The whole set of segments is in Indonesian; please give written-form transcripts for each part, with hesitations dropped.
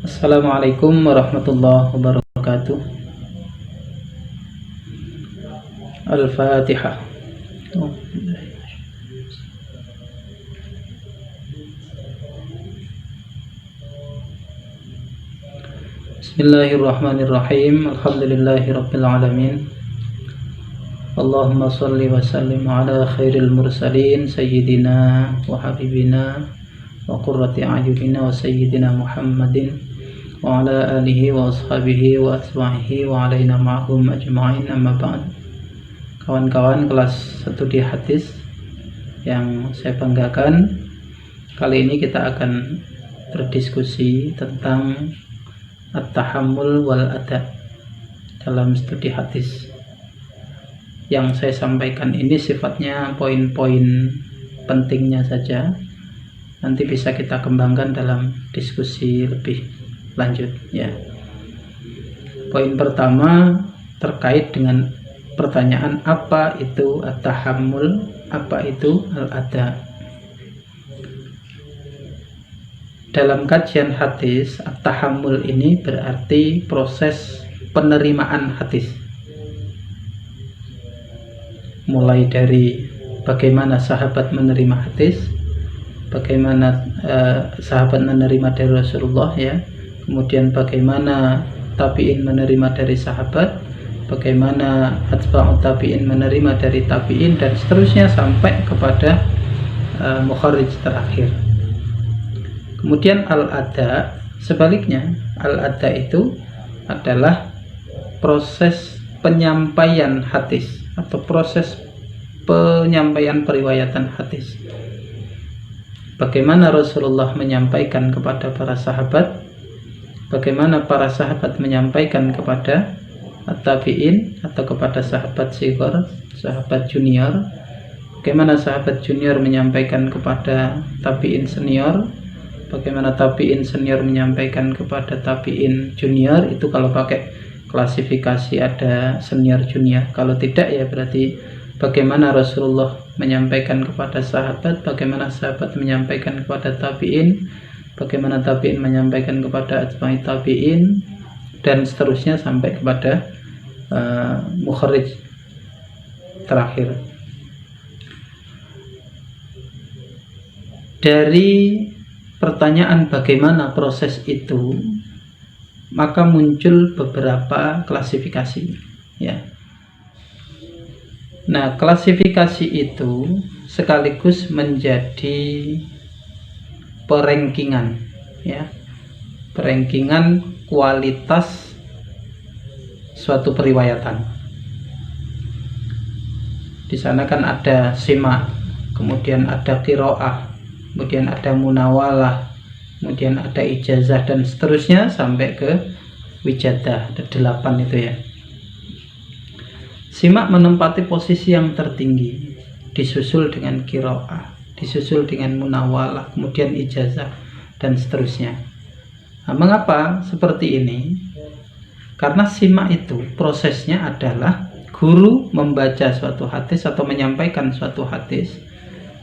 Assalamualaikum warahmatullahi wabarakatuh. Al-Fatihah. Bismillahirrahmanirrahim. Alhamdulillahirabbil alamin. Allahumma shalli wa sallim ala khairil mursalin sayyidina wa habibina wa qurrati a'yunina wa sayyidina Muhammadin wa ala alihi wa ashabihi wa aswahihi wa alaina ma'hum ajma'in, amma ba'd. Kawan-kawan kelas studi hadis yang saya banggakan, kali ini kita akan berdiskusi tentang at-tahammul wal ada dalam studi hadis. Yang saya sampaikan ini sifatnya poin-poin pentingnya saja, nanti bisa kita kembangkan dalam diskusi lebih lanjut ya. Poin pertama terkait dengan pertanyaan apa itu at-tahammul, apa itu al-ada. Dalam kajian hadis, at-tahammul ini berarti proses penerimaan hadis, mulai dari bagaimana sahabat menerima hadis, bagaimana sahabat menerima dari Rasulullah ya, kemudian bagaimana tabi'in menerima dari sahabat, bagaimana atba'ut tabi'in menerima dari tabi'in, dan seterusnya sampai kepada mukharrij terakhir. Kemudian al-ada sebaliknya, al-ada itu adalah proses penyampaian hadis atau proses penyampaian periwayatan hadis. Bagaimana Rasulullah menyampaikan kepada para sahabat, bagaimana para sahabat menyampaikan kepada at-tabi'in atau kepada sahabat shighar, sahabat junior, bagaimana sahabat junior menyampaikan kepada tabi'in senior, bagaimana tabi'in senior menyampaikan kepada tabi'in junior. Itu kalau pakai klasifikasi ada senior junior. Kalau tidak ya berarti bagaimana Rasulullah menyampaikan kepada sahabat, bagaimana sahabat menyampaikan kepada tabi'in, bagaimana tabi'in menyampaikan kepada atba'i tabi'in, dan seterusnya sampai kepada mukharrij terakhir. Dari pertanyaan bagaimana proses itu, maka muncul beberapa klasifikasi ya. Nah, klasifikasi itu sekaligus menjadi perangkingan ya, perangkingan kualitas suatu periwayatan. Di sana kan ada sima, kemudian ada qiraah, kemudian ada munawalah, kemudian ada ijazah, dan seterusnya sampai ke wijadah. Ada 8 itu ya. Simak menempati posisi yang tertinggi, disusul dengan qiraah, disusul dengan munawalah, kemudian ijazah, dan seterusnya. Nah, mengapa seperti ini? Karena simak itu prosesnya adalah guru membaca suatu hadis atau menyampaikan suatu hadis,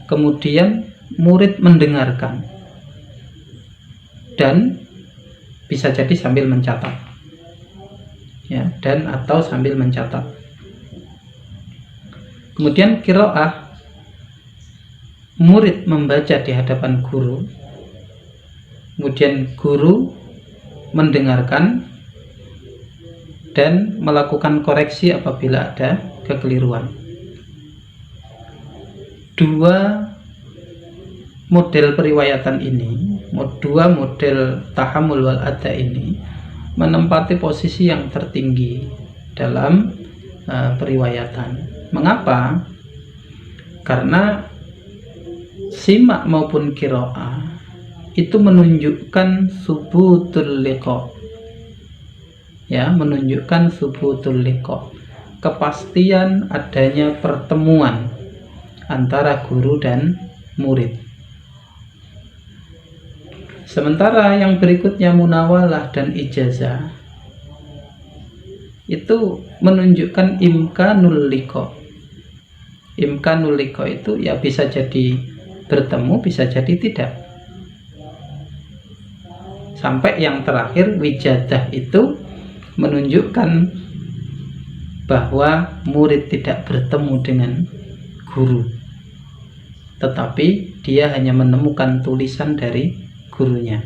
kemudian murid mendengarkan, dan bisa jadi sambil mencatat ya, dan atau sambil mencatat. Kemudian qiraah, murid membaca di hadapan guru, kemudian guru mendengarkan dan melakukan koreksi apabila ada kekeliruan. Dua model periwayatan ini, dua model tahammul wal ada ini menempati posisi yang tertinggi dalam periwayatan. Mengapa? Karena simak maupun qiraah itu menunjukkan subutul liqa ya, menunjukkan subutul liqa, kepastian adanya pertemuan antara guru dan murid. Sementara yang berikutnya munawalah dan ijazah itu menunjukkan imkanul liqa. Imkanul liqa itu ya bisa jadi bertemu, bisa jadi tidak. Sampai yang terakhir wijadah itu menunjukkan bahwa murid tidak bertemu dengan guru, tetapi dia hanya menemukan tulisan dari gurunya,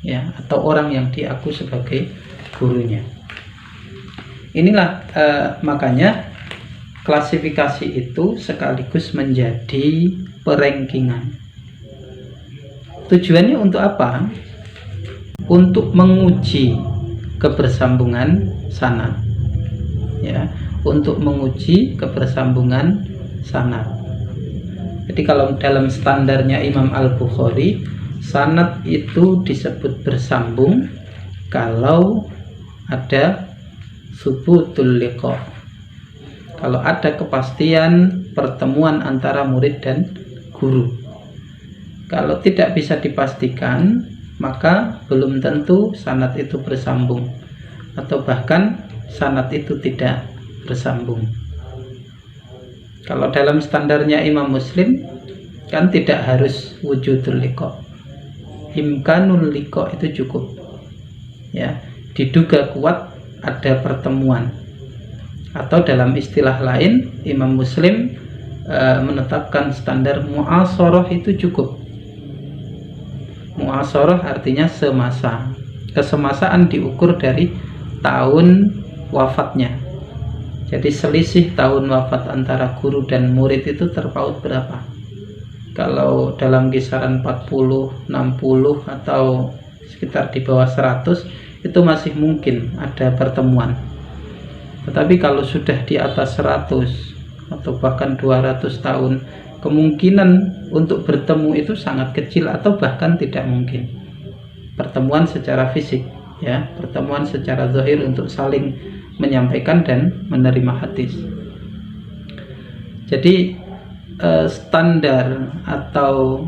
ya, atau orang yang diaku sebagai gurunya. Inilah makanya klasifikasi itu sekaligus menjadi perengkingan. Tujuannya untuk apa? Untuk menguji kebersambungan sanad, ya, untuk menguji kebersambungan sanad. Jadi kalau dalam standarnya Imam Al-Bukhari, sanad itu disebut bersambung kalau ada subutul liqa, kalau ada kepastian pertemuan antara murid dan guru. Kalau tidak bisa dipastikan, maka belum tentu sanad itu bersambung, atau bahkan sanad itu tidak bersambung. Kalau dalam standarnya Imam Muslim kan tidak harus wujudul liqa, imkanul liqa itu cukup, ya, diduga kuat ada pertemuan. Atau dalam istilah lain Imam Muslim menetapkan standar mu'asharah itu cukup. Mu'asharah artinya semasa. Kesemasaan diukur dari tahun wafatnya. Jadi selisih tahun wafat antara guru dan murid itu terpaut berapa? Kalau dalam kisaran 40, 60 atau sekitar di bawah 100, itu masih mungkin ada pertemuan. Tetapi kalau sudah di atas 100 atau bahkan 200 tahun, kemungkinan untuk bertemu itu sangat kecil atau bahkan tidak mungkin. Pertemuan secara fisik, ya, pertemuan secara zahir untuk saling menyampaikan dan menerima hadis. Jadi standar atau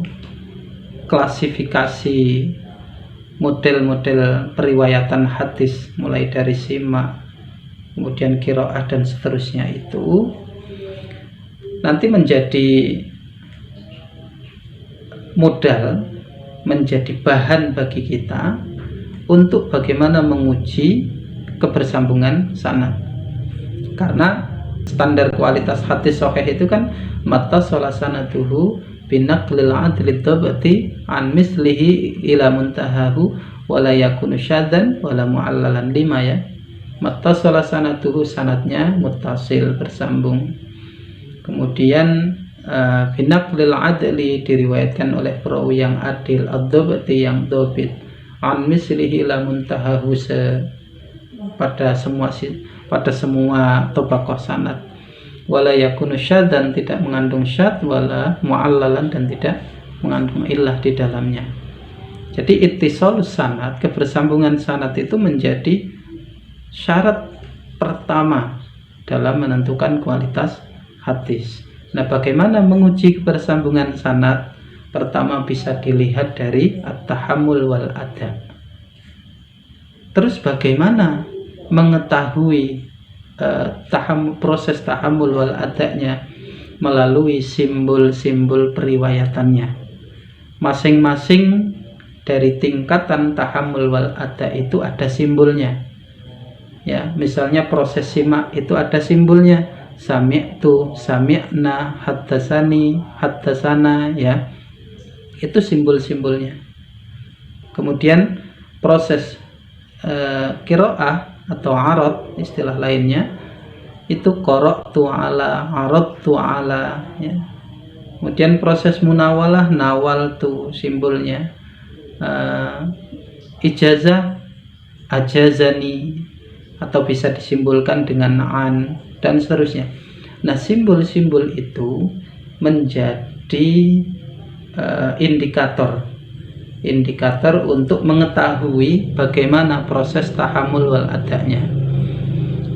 klasifikasi model-model periwayatan hadis mulai dari simak, kemudian qiraah dan seterusnya itu nanti menjadi modal, menjadi bahan bagi kita untuk bagaimana menguji kebersambungan sanad. Karena standar kualitas hadis sahih itu kan mattasala sanaduhu binaqlil adli dhabti an mislihi ila muntahahu wala yakunu syadzan wala mu'allalan lima, ya. Mattasala sanaduhu, sanadnya muttasil, bersambung. Kemudian binaqlil adli, diriwayatkan oleh perawi yang adil, ad-dhabti, yang dhabit, an mislihi ila muntahahu, pada semua tabaqah sanad, wala yakunu syadzan, tidak mengandung syadz, wala mu'allalan, dan tidak mengandung illah di dalamnya. Jadi ittisalus sanad, kebersambungan sanad itu menjadi syarat pertama dalam menentukan kualitas hadis. Nah, bagaimana menguji kebersambungan sanad? Pertama bisa dilihat dari at-tahammul wal ada. Terus bagaimana mengetahui proses tahammul wal adanya? Melalui simbol-simbol periwayatannya. Masing-masing dari tingkatan tahammul wal ada itu ada simbolnya. Ya, misalnya proses simak itu ada simbolnya. Sami'tu, sami'na, haddasani, haddasana, ya. Itu simbol-simbolnya. Kemudian proses qiraah atau arad, istilah lainnya, itu qara'tu ala, aradtu ala, ya. Kemudian proses munawalah, nawaltu, simbolnya. Ijazah, ajazani, atau bisa disimbolkan dengan an, dan seterusnya. Nah, simbol-simbol itu menjadi indikator untuk mengetahui bagaimana proses tahammul wal adanya.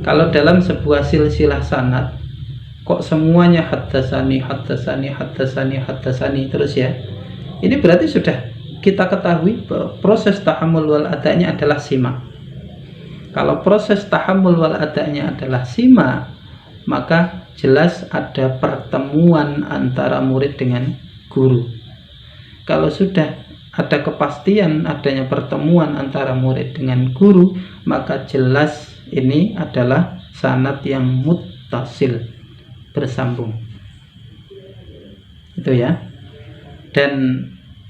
Kalau dalam sebuah silsilah sanad kok semuanya haddasani, haddasani, haddasani, haddasani terus, ya, ini berarti sudah kita ketahui bahwa proses tahammul wal adanya adalah simak. Kalau proses tahammul wal adanya adalah simak, maka jelas ada pertemuan antara murid dengan guru. Kalau sudah ada kepastian adanya pertemuan antara murid dengan guru, maka jelas ini adalah sanad yang muttasil, bersambung. Itu ya. Dan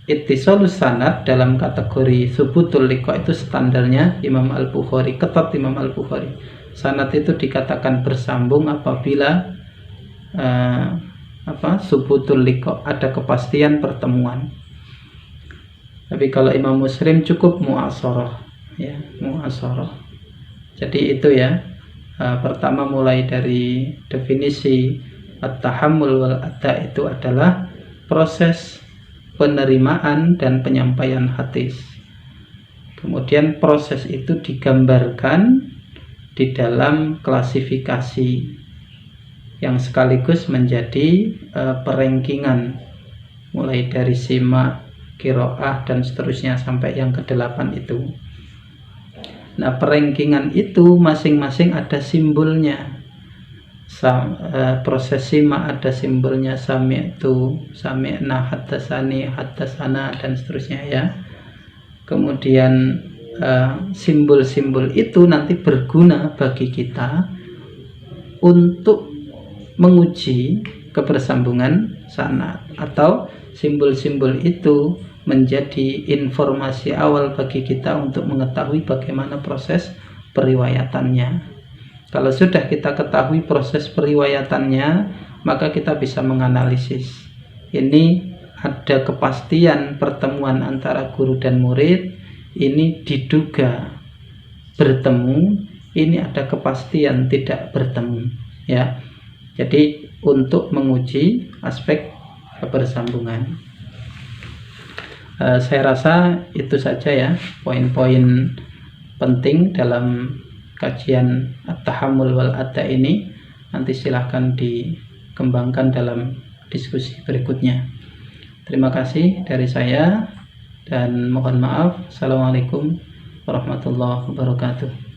ittisalus sanad dalam kategori subutul liqa itu standarnya Imam Al-Bukhari, ketat Imam Al-Bukhari. Sanad itu dikatakan bersambung apabila subutul liqa, ada kepastian pertemuan. Tapi kalau Imam Muslim cukup mu'asharah, ya, mu'asharah. Jadi itu ya. Pertama mulai dari definisi at-tahammul wal ada itu adalah proses penerimaan dan penyampaian hadis. Kemudian proses itu digambarkan di dalam klasifikasi yang sekaligus menjadi perengkingan, mulai dari simak, qiraah dan seterusnya sampai yang ke-8 itu. Nah, perengkingan itu masing-masing ada simbolnya. Proses simak ada simbolnya sami'tu, sami'na, haddasani, haddasana dan seterusnya ya. Kemudian simbol-simbol itu nanti berguna bagi kita untuk menguji kebersambungan sanad, atau simbol-simbol itu menjadi informasi awal bagi kita untuk mengetahui bagaimana proses periwayatannya. Kalau sudah kita ketahui proses periwayatannya, maka kita bisa menganalisis. Ini ada kepastian pertemuan antara guru dan murid, ini diduga bertemu, ini ada kepastian tidak bertemu, ya. Jadi untuk menguji aspek kebersambungan. Saya rasa itu saja ya poin-poin penting dalam kajian at-tahammul wal ada ini. Nanti silahkan dikembangkan dalam diskusi berikutnya. Terima kasih dari saya dan mohon maaf. Assalamualaikum warahmatullahi wabarakatuh.